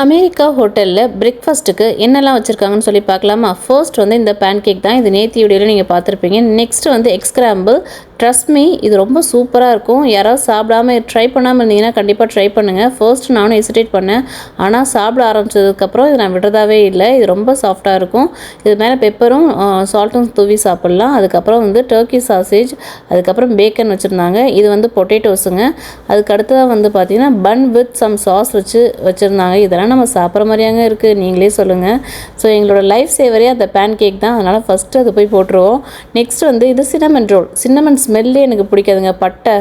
America ஹோட்டலில் பிரேக்ஃபாஸ்ட்டுக்கு என்னெல்லாம் வச்சுருக்காங்கன்னு சொல்லி பார்க்கலாமா? ஃபர்ஸ்ட் வந்து இந்த பேன் கேக் தான். இது நேற்று வீடியோவில் நீங்கள் பார்த்துருப்பீங்க. நெக்ஸ்ட் வந்து எக் ஸ்க்ராம்பிள். ட்ரஸ்ட் மீ, இது ரொம்ப சூப்பராக இருக்கும். யாராவது சாப்பிடாம ட்ரை பண்ணாமல் இருந்தீங்கன்னா கண்டிப்பாக ட்ரை பண்ணுங்கள். ஃபர்ஸ்ட் நானும் ஹெசிடேட் பண்ணேன், ஆனால் சாப்பிட ஆரம்பித்ததுக்கப்புறம் இது நான் விடுறதாவே இல்லை. இது ரொம்ப சாஃப்டாக இருக்கும். இது மேலே பெப்பரும் சால்ட்டும் தூவி சாப்பிட்லாம். அதுக்கப்புறம் வந்து டர்க்கி சாசேஜ், அதுக்கப்புறம் பேக்கன் வச்சுருந்தாங்க. இது வந்து பொட்டேட்டோஸுங்க. அதுக்கு அடுத்ததாக வந்து பார்த்திங்கன்னா பன் வித் சம் சாஸ் வச்சுருந்தாங்க. இதெல்லாம் நம்ம சாப்பிட்ற மாதிரியாங்க இருக்குது, நீங்களே சொல்லுங்கள். ஸோ எங்களோட லைஃப் சேவரே அந்த பேன் கேக் தான். அதனால் ஃபஸ்ட்டு அது போய் போட்டுருவோம். நெக்ஸ்ட் வந்து இது சின்னமன் ரோல். சின்னமன் ஸ்மெல்லே எனக்கு பிடிக்காதுங்க, பட்டை.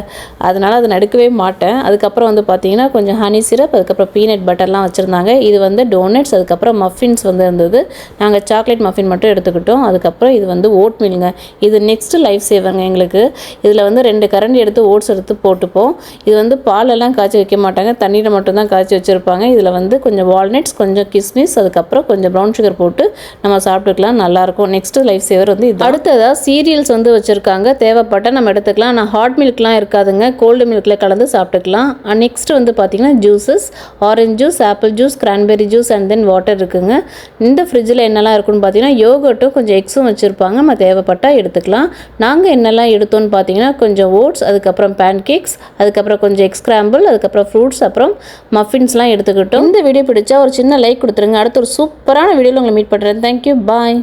அதனால் அதை நடுக்கவே மாட்டேன். அதுக்கப்புறம் வந்து பார்த்திங்கன்னா கொஞ்சம் ஹனி சிரப், அதுக்கப்புறம் பீனட் பட்டர்லாம் வச்சுருந்தாங்க. இது வந்து டோனட்ஸ், அதுக்கப்புறம் மஃபின்ஸ் வந்து இருந்தது. நாங்கள் சாக்லேட் மஃபின் மட்டும் எடுத்துக்கிட்டோம். அதுக்கப்புறம் இது வந்து ஓட் மீலுங்க. இது நெக்ஸ்ட்டு லைஃப் சேவருங்க எங்களுக்கு. இதில் வந்து 2 கரண்டி எடுத்து ஓட்ஸ் எடுத்து போட்டுப்போம். இது வந்து பாலெல்லாம் காய்ச்சி வைக்க மாட்டாங்க, தண்ணீரை மட்டும்தான் காய்ச்சி வச்சுருப்பாங்க. இதில் வந்து கொஞ்சம் வால்நட்ஸ், கொஞ்சம் கிஸ்மிஸ், அதுக்கப்புறம் கொஞ்சம் ப்ரௌன் சுகர் போட்டு நம்ம சாப்பிட்டுக்கலாம், நல்லாயிருக்கும். நெக்ஸ்ட்டு லைஃப் சேவர் வந்து இது. அடுத்ததாக சீரியல்ஸ் வந்து வச்சுருக்காங்க, தேவைப்பட்ட நம்ம எடுத்துக்கலாம். ஆனால் ஹாட் மில்க்லாம் இருக்காதுங்க, கோல்டு மில்கில் கலந்து சாப்பிட்டுக்கலாம். நெக்ஸ்ட் வந்து பார்த்திங்கன்னா juices, orange juice, apple juice, cranberry juice and then water இருக்குங்க. இந்த ஃப்ரிட்ஜில் என்னெல்லாம் இருக்குன்னு பார்த்தீங்கன்னா யோகர்ட்டும் கொஞ்சம் எக்ஸும் வச்சுருப்பாங்க, நம்ம தேவைப்பட்டால் எடுத்துக்கலாம். நாங்கள் என்னெல்லாம் எடுத்தோன்னு பார்த்தீங்கன்னா கொஞ்சம் ஓட்ஸ், அதுக்கப்புறம் பேன் கேக்ஸ், அதுக்கப்புறம் கொஞ்சம் எக் ஸ்க்ராம்பிள், அதுக்கப்புறம் ஃப்ரூட்ஸ், அப்புறம் மஃபின்ஸ்லாம் எடுத்துக்கிட்டோம். இந்த வீடியோ பிடிச்சா ஒரு சின்ன லைக் கொடுத்துருங்க. அடுத்து ஒரு சூப்பரான வீடியோவில் உங்களை மீட் பண்ணுறேன். தேங்க்யூ, பாய்.